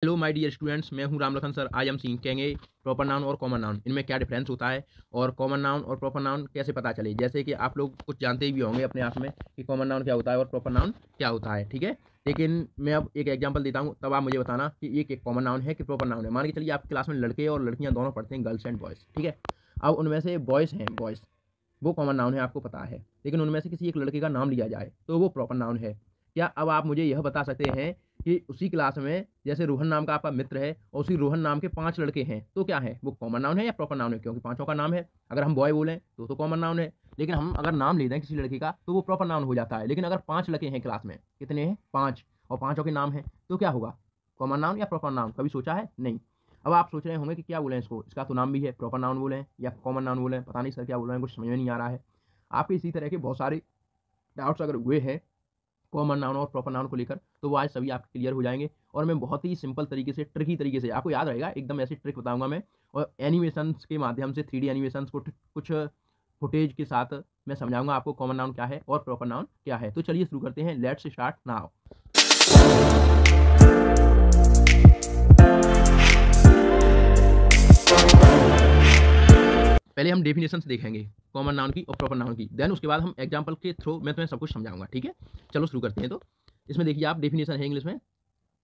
Hello my dear students, मैं हूं Ramlakhan sir. आज हम सीखेंगे प्रॉपर नाउन और कॉमन नाउन, इनमें क्या डिफरेंस होता है और कॉमन नाउन और प्रॉपर नाउन कैसे पता चले। जैसे कि आप लोग कुछ जानते ही भी होंगे अपने आप में कि कॉमन नाउन क्या होता है और प्रॉपर नाउन क्या होता है, ठीक है। लेकिन मैं अब एक एग्जांपल देता हूं, तब आप मुझे बताना कि ये कॉमन नाउन है कि प्रॉपर नाउन है। मान के चलिए आपकी क्लास में लड़के और लड़कियां दोनों पढ़ते हैं, गर्ल्स एंड बॉयज़, ठीक है। अब उनमें से बॉयज़ हैं, बॉयज़ वो कॉमन नाउन है, आपको पता है। लेकिन उनमें से किसी एक लड़के का नाम लिया जाए तो वो प्रॉपर नाउन है। क्या अब आप मुझे यह बता सकते हैं कि उसी क्लास में जैसे रोहन नाम का आपका मित्र है और उसी रोहन नाम के 5 लड़के हैं, तो क्या है वो कॉमन नाउन है या प्रॉपर नाउन है? क्योंकि पांचों का नाम है। अगर हम बॉय बोलें तो कॉमन नाउन है, लेकिन हम अगर नाम ले दें किसी लड़के का तो वो प्रॉपर नाउन हो जाता है। लेकिन अगर 5 लड़के हैं क्लास में, कितने हैं? 5, और पांचों के नाम है, तो क्या होगा? कॉमन नाउन या प्रॉपर नाउन? कभी सोचा है? नहीं। अब आप सोच रहे होंगे कि क्या बोलें इसको, इसका तो नाम भी है, प्रॉपर नाउन बोलें या कॉमन नाउन बोलें, पता नहीं सर क्या बोल रहे हैं, कुछ समझ में नहीं आ रहा है। आपके इसी तरह के बहुत सारे डाउट्स अगर हुए हैं कॉमन नाउन और प्रॉपर नाउन को लेकर, तो वो आज सभी आपके क्लियर हो जाएंगे। और मैं बहुत ही सिंपल तरीके से, ट्रिकी तरीके से, आपको याद रहेगा एकदम ऐसी ट्रिक बताऊंगा मैं, और एनिमेशंस के माध्यम से 3D एनिमेशंस को कुछ फुटेज के साथ मैं समझाऊंगा आपको कॉमन नाउन क्या है और प्रॉपर नाउन क्या है। तो चलिए शुरू करते हैं, लेट्स स्टार्ट नाउ। पहले हम डेफिनेशंस देखेंगे कॉमन नाउन की और प्रॉपर नाउन की, देन उसके बाद हम एग्जांपल के थ्रू मैं तुम्हें सब कुछ समझाऊंगा, ठीक है। चलो शुरू करते हैं। तो इसमें देखिए आप, डेफिनेशन है इंग्लिश में।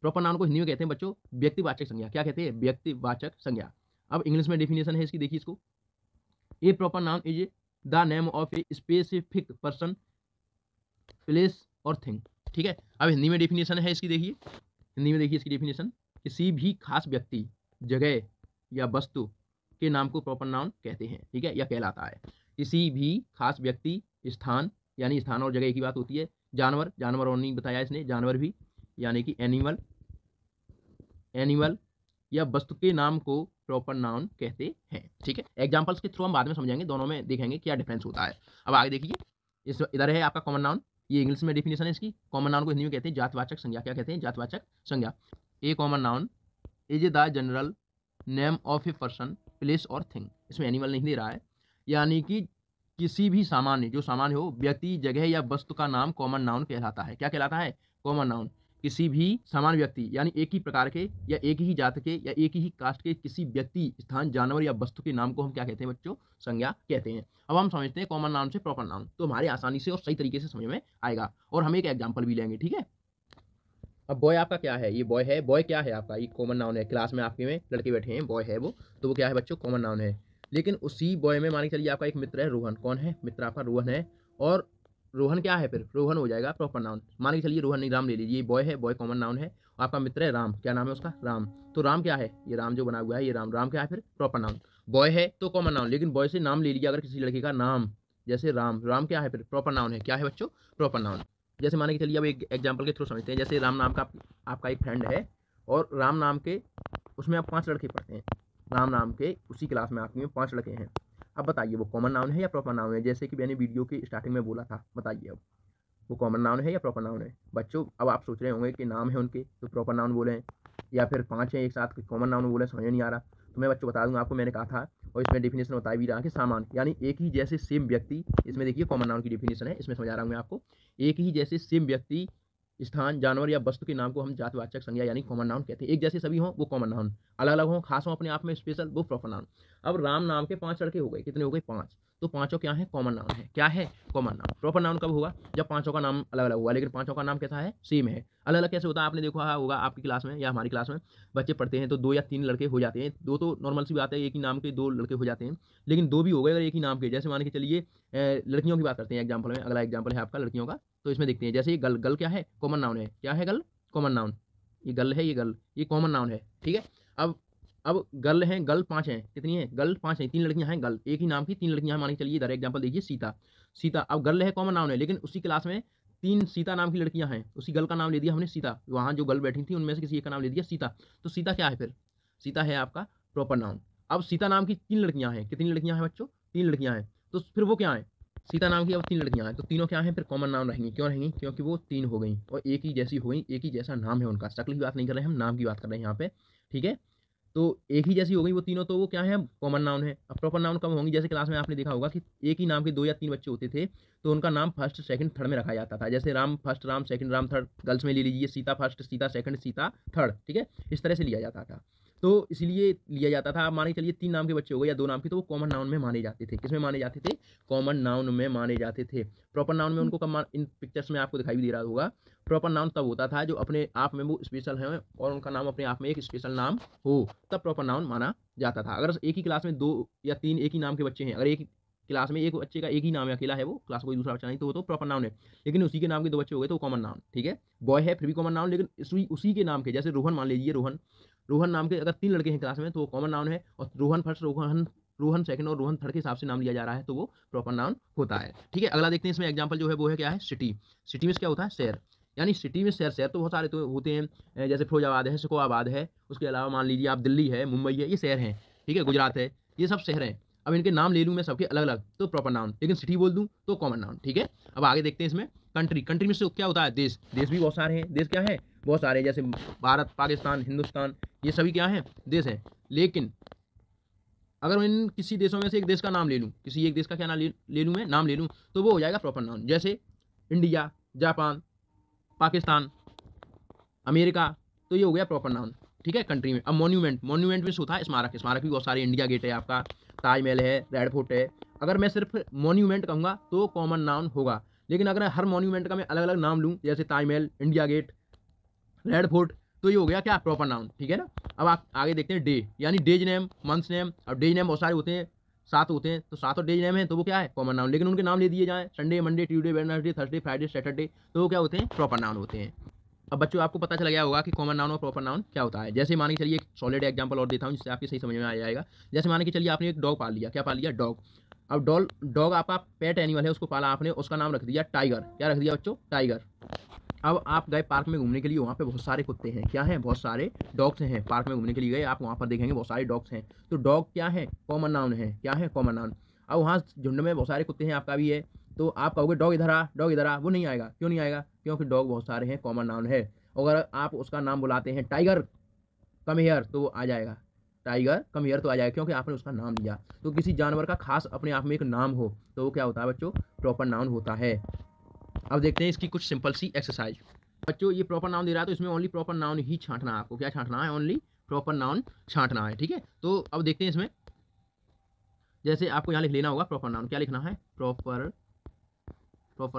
प्रॉपर नाउन को हिंदी में कहते हैं बच्चों व्यक्तिवाचक संज्ञा। क्या कहते हैं? व्यक्तिवाचक संज्ञा। अब इंग्लिश में डेफिनेशन है इसकी, देखिए इसको। A proper noun is the name of a specific person, place और थिंग, ठीक है। अब हिंदी में डेफिनेशन है इसकी, देखिए हिंदी में देखिए इसकी डेफिनेशन। किसी भी खास व्यक्ति, जगह या वस्तु के नाम को प्रॉपर नाउन कहते हैं, ठीक है, या कहलाता है। किसी भी खास व्यक्ति, स्थान, यानी स्थान और जगह की बात होती है। जानवर, जानवर और नहीं बताया इसने, जानवर भी, यानी कि एनिमल, एनिमल या वस्तु के नाम को प्रॉपर नाउन कहते हैं, ठीक है। एग्जांपल्स के थ्रू हम बाद में समझेंगे, दोनों में देखेंगे क्या डिफरेंस होता है। अब आगे देखिए, इस इधर है आपका कॉमन नाउन, ये इंग्लिश में डेफिनेशन है इसकी। कॉमन नाउन को हिंदी में कहते हैं जातवाचक संज्ञा। क्या कहते हैं? जातवाचक संज्ञा। A common noun is the general name of a person, place और थिंग। इसमें एनिमल नहीं दे रहा है, यानी कि किसी भी सामान्य, जो सामान्य हो, व्यक्ति, जगह या वस्तु का नाम कॉमन नाउन कहलाता है। क्या कहलाता है? Common noun. किसी भी सामान्य व्यक्ति, यानी एक ही प्रकार के या एक ही जात के या एक ही कास्ट के किसी व्यक्ति, स्थान, जानवर या वस्तु के नाम को हम क्या कहते हैं बच्चों? संज्ञा कहते हैं। अब हम समझते हैं कॉमन नाउन से प्रॉपर नाउन, तो हमारे आसानी से और सही तरीके से समझ में आएगा। और हम एक एग्जाम्पल भी लेंगे, ठीक है। अब बॉय आपका क्या है? ये बॉय है। बॉय क्या है आपका? ये कॉमन नाउन है। क्लास में आपके में लड़के बैठे हैं, बॉय है वो, तो वो क्या है बच्चों? कॉमन नाउन है। लेकिन उसी बॉय में मान के चलिए आपका एक मित्र है रोहन। कौन है मित्र आपका? रोहन है। और रोहन क्या है फिर? रोहन हो जाएगा प्रॉपर नाउन। मान के चलिए रोहन नहीं, राम ले लीजिए। ये बॉय है, बॉय कॉमन नाउन है, और आपका मित्र है राम। क्या नाम है उसका? राम। तो राम क्या है? ये राम जो बना हुआ है, ये राम। राम क्या है फिर? Proper noun. बॉय है तो कॉमन नाउन, लेकिन बॉय से नाम ले लीजिए अगर किसी लड़के का नाम, जैसे राम। राम क्या है फिर? प्रॉपर नाउन है। क्या है बच्चों? Proper noun. जैसे माने कि चलिए अब एक एग्जांपल के थ्रू समझते हैं। जैसे राम नाम का आपका एक फ्रेंड है, और राम नाम के उसमें आप 5 लड़के पढ़ते हैं। राम नाम के उसी क्लास में आपके में 5 लड़के हैं। अब बताइए वो कॉमन नाउन है या प्रॉपर नाउन है? जैसे कि मैंने वीडियो की स्टार्टिंग में बोला था, बताइए अब वो कॉमन नाउन है या प्रॉपर नाउन है बच्चों? अब आप सोच रहे होंगे कि नाम है उनके तो प्रॉपर नाउन बोले, या फिर 5 हैं एक साथ कॉमन नाउन बोले, समझ नहीं आ रहा। तो मैं बच्चों बता दूंगा आपको, मैंने कहा था और इसमें डेफिनेशन बता भी रहा कि सामान, यानी एक ही जैसे सेम व्यक्ति। इसमें देखिए कॉमन नाउन की डेफिनेशन है, इसमें समझा रहा हूँ मैं आपको। एक ही जैसे सेम व्यक्ति, स्थान, जानवर या वस्तु के नाम को हम जातवाचक संज्ञा यानी कॉमन नाउन कहते हैं। एक जैसे सभी हों वो कॉमन नाउन, अलग अलग हों, खास हों अपने आप में स्पेशल, वो प्रॉपर नाउन। अब राम नाम के 5 लड़के हो गए, कितने हो गए? 5। तो पांचों क्या है? कॉमन नाउन है। क्या है? Common noun. प्रॉपर नाउन कब होगा? जब पांचों का नाम अलग अलग हुआ, लेकिन पांचों का नाम कैसा है? सेम है। अलग अलग कैसे होता है? आपने देखा होगा आपकी क्लास में या हमारी क्लास में बच्चे पढ़ते हैं तो 2 या 3 लड़के हो जाते हैं। 2 तो नॉर्मल सी बात है, एक ही नाम के 2 लड़के हो जाते हैं। लेकिन 2 भी हो गए अगर एक ही नाम के। जैसे मान के चलिए लड़कियों की बात करते हैं एग्जाम्पल में, अगला एग्जाम्पल है आपका लड़कियों का। तो इसमें देखते हैं, जैसे ये गल, गल क्या है? कॉमन नाउन है। क्या है? गल, कॉमन नाउन। ये गल है, ये गल, ये कॉमन नाउन है, ठीक है। अब गल हैं, गल 5 हैं, कितनी है? गल 5 हैं, 3 लड़कियां हैं गल, एक ही नाम की 3 लड़कियां हैं। मान के चलिए इधर एग्जाम्पल देखिए, सीता। सीता, अब गल है, कॉमन नाउन है, लेकिन उसी क्लास में 3 सीता नाम की लड़कियां हैं, उसी गल का नाम ले दिया हमने सीता। वहां जो गल बैठी थी उनमें से किसी एक का नाम ले दिया सीता। तो सीता क्या है फिर? सीता है आपका प्रॉपर नाउन। अब सीता नाम की 3 लड़कियां हैं, कितनी लड़कियां हैं बच्चों? 3 लड़कियां हैं। तो फिर वो क्या है? सीता नाम की अब 3 लड़कियां हैं, तो तीनों क्या हैं फिर? कॉमन नाउन रहेंगी। क्यों रहेंगी? क्योंकि वो 3 हो गई और एक ही जैसी हो गई, एक ही जैसा नाम है उनका। शक्ल की बात नहीं कर रहे हैं हम, नाम की बात कर रहे हैं यहाँ पे, ठीक है। तो एक ही जैसी हो गई वो तीनों, तो वो क्या है, कॉमन नाउन है। अब प्रॉपर नाउन कब होंगी, जैसे क्लास में आपने देखा होगा कि एक ही नाम के 2 या 3 बच्चे होते थे तो उनका नाम फर्स्ट सेकंड थर्ड में रखा जाता था। जैसे Ram first, Ram second, Ram third. Girls में ले लीजिए Sita first, Sita second, Sita third, ठीक है, इस तरह से लिया जाता था। तो इसलिए लिया जाता था। आप मान के चलिए 3 नाम के बच्चे हो गए या 2 नाम के, तो वो कॉमन नाउन में माने जाते थे। किसमें माने जाते थे, कॉमन नाउन में माने जाते थे। प्रॉपर नाउन में उनको कब इन पिक्चर्स में आपको दिखाई भी दे रहा होगा, प्रॉपर नाउन तब होता था जो अपने आप में वो स्पेशल है और उनका नाम अपने आप में एक स्पेशल नाम हो, तब प्रॉपर नाउन माना जाता था। अगर एक ही क्लास में 2 या 3 एक ही नाम के बच्चे हैं, अगर एक क्लास में एक बच्चे का एक ही नाम है, अकेला है वो, क्लास कोई दूसरा बच्चा नहीं, तो वो तो प्रॉपर नाउन है। लेकिन उसी के नाम के 2 बच्चे हो गए तो कॉमन नाउन, ठीक है। बॉय है फिर भी कॉमन नाउन, लेकिन उसी के नाम के, जैसे रोहन मान लीजिए, रोहन, रोहन नाम के अगर 3 लड़के हैं क्लास में तो वो कॉमन नाउन है। और रोहन फर्स्ट, रोहन सेकंड और रोहन थर्ड के हिसाब से नाम लिया जा रहा है तो वो प्रॉपर नाउन होता है, ठीक है। अगला देखते हैं इसमें एग्जांपल जो है वो है क्या है, सिटी। सिटी में क्या होता है, शहर। यानी सिटी में शहर, शहर तो बहुत सारे तो होते हैं, जैसे फिरोजाबाद है, सिकोहाबाद है, उसके अलावा मान लीजिए आप दिल्ली है, मुंबई है, ये शहर हैं, ठीक है, गुजरात है, ये सब शहर हैं। अब इनके नाम ले लूँ मैं सबके अलग अलग तो प्रॉपर नाउन, लेकिन सिटी बोल दूँ तो कॉमन नाउन, ठीक है। अब आगे देखते हैं इसमें कंट्री। कंट्री में से क्या होता है, देश। देश भी बहुत सारे हैं, देश क्या है, बहुत सारे, जैसे भारत, पाकिस्तान, हिंदुस्तान, ये सभी क्या हैं, देश हैं। लेकिन अगर इन किसी देशों में से एक देश का नाम ले लूँ, किसी एक देश का क्या नाम ले लूँ मैं, नाम ले लूँ, तो वो हो जाएगा प्रॉपर नाउन। जैसे इंडिया, जापान, पाकिस्तान, अमेरिका, तो ये हो गया प्रॉपर नाउन, ठीक है, कंट्री में। अब मॉन्यूमेंट, मॉन्यूमेंट में होता है स्मारक। स्मारक भी बहुत सारे, इंडिया गेट है आपका, ताजमहल है, रेड फोर्ट है। अगर मैं सिर्फ मॉन्यूमेंट कहूँगा तो कॉमन नाउन होगा, लेकिन अगर हर मॉन्यूमेंट का मैं अलग अलग नाम लूँ, जैसे Taj Mahal, India gate, red fort, तो ये हो गया क्या, प्रॉपर नाउन, ठीक है ना। अब आप आगे देखते हैं डे, यानी डेज नेम, मंथ्स नेम। अब डेज नेम बहुत सारे होते हैं, 7 होते हैं, तो 7 डेज नेम है तो वो क्या है, कॉमन नाउन। लेकिन उनके नाम ले दिए जाएँ, Sunday, Monday, Tuesday, Wednesday, Thursday, Friday, Saturday, तो वो क्या होते हैं, प्रॉपर नाउन होते हैं। अब बच्चों आपको पता चल गया होगा कि कॉमन नाउन और प्रॉपर नाउन क्या होता है। जैसे मान के चलिए एक सॉलिड एग्जांपल और देता हूँ जिससे आपके सही समझ में आ जाएगा। जैसे मान के चलिए आपने एक डॉग पाल लिया, क्या पाल लिया, डॉग। अब डॉग आपका पेट एनिमल है, उसको पाला आपने, उसका नाम रख दिया टाइगर। क्या रख दिया बच्चों, टाइगर। अब आप गए पार्क में घूमने के लिए, वहाँ पे बहुत सारे कुत्ते हैं, क्या हैं, बहुत सारे डॉग्स हैं। पार्क में घूमने के लिए गए आप, वहाँ पर देखेंगे बहुत सारे डॉग्स हैं, तो डॉग क्या है, कॉमन नाउन है, क्या है, कॉमन नाउन। अब वहाँ झुंड में बहुत सारे कुत्ते हैं, आपका भी है, तो आप कहोगे डॉग इधर आ, डॉग इधर आ, वो नहीं आएगा। क्यों नहीं आएगा, क्योंकि डॉग बहुत सारे हैं, कॉमन नाउन है। अगर आप उसका नाम बुलाते हैं टाइगर कम हेयर, तो वो आ जाएगा, टाइगर कम हेयर तो आ जाएगा, क्योंकि आपने उसका नाम लिया। तो किसी जानवर का खास अपने आप में एक नाम हो तो वो क्या होता है बच्चों, प्रॉपर नाउन होता है। अब देखते हैं इसकी कुछ सिंपल सी एक्सरसाइज। बच्चों ये प्रॉपर नाउन दे रहा है तो इसमें ओनली प्रॉपर नाउन ही छांटना है आपको। क्या छांटना है, ओनली प्रॉपर नाउन छांटना है, ठीक है। तो अब देखते हैं इसमें, जैसे आपको यहाँ लिख लेना होगा प्रॉपर नाउन। क्या लिखना है, प्रॉपर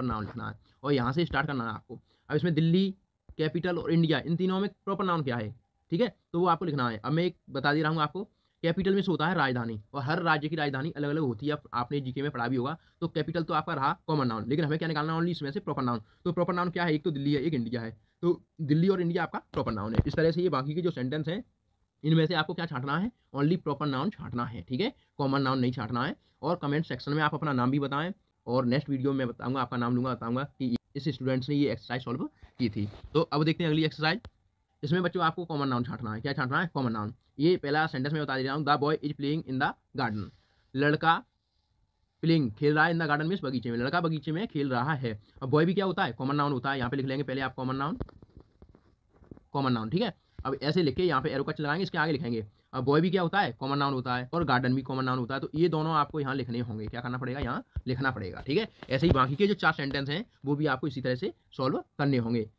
नाउन लिखना है और यहाँ से स्टार्ट करना है आपको। अब इसमें दिल्ली, कैपिटल और इंडिया, इन तीनों में प्रॉपर नाउन क्या है, ठीक है, तो वो आपको लिखना है। अब मैं एक बता दे रहा हूँ आपको, कैपिटल में से होता है राजधानी, और हर राज्य की राजधानी अलग अलग होती है, आपने जीके में पढ़ा भी होगा। तो कैपिटल तो आपका रहा कॉमन नाउन, लेकिन हमें क्या निकालना है, ओनली इसमें से प्रॉपर नाउन। तो प्रॉपर नाउन क्या है, एक तो दिल्ली है, एक इंडिया है, तो दिल्ली और इंडिया आपका प्रॉपर नाउन है। इस तरह से ये बाकी के जो सेंटेंस हैं इनमें से आपको क्या छांटना है, ओनली प्रॉपर नाउन छांटना है, ठीक है, कॉमन नाउन नहीं छांटना है। और कमेंट सेक्शन में आप अपना नाम भी बताएं, और नेक्स्ट वीडियो में बताऊंगा, आपका नाम लूंगा, बताऊंगा कि इस स्टूडेंट्स ने ये एक्सरसाइज सॉल्व की थी। तो अब देखते हैं अगली एक्सरसाइज। इसमें बच्चों आपको कॉमन नाउन छांटना है। क्या छांटना है, कॉमन नाउन। ये पहला सेंटेंस में बता दे रहा हूँ, the boy is playing in the garden. लड़का प्लेइंग खेल रहा है, इन द गार्डन में बगीचे में, लड़का बगीचे में खेल रहा है। अब बॉय भी क्या होता है, कॉमन नाउन होता है। यहाँ पे लिख लेंगे पहले आप कॉमन नाउन, कॉमन नाउन, ठीक है। अब ऐसे लिख के यहाँ पे एरो कट लगाएंगे, इसके आगे लिखेंगे। अब बॉय भी क्या होता है, कॉमन नाउन होता है, और गार्डन भी कॉमन नाउन होता है। तो ये दोनों आपको यहाँ लिखने होंगे, क्या करना पड़ेगा, यहाँ लिखना पड़ेगा, ठीक है। ऐसे ही बाकी के जो 4 सेंटेंस हैं वो भी आपको इसी तरह से सॉल्व करने होंगे।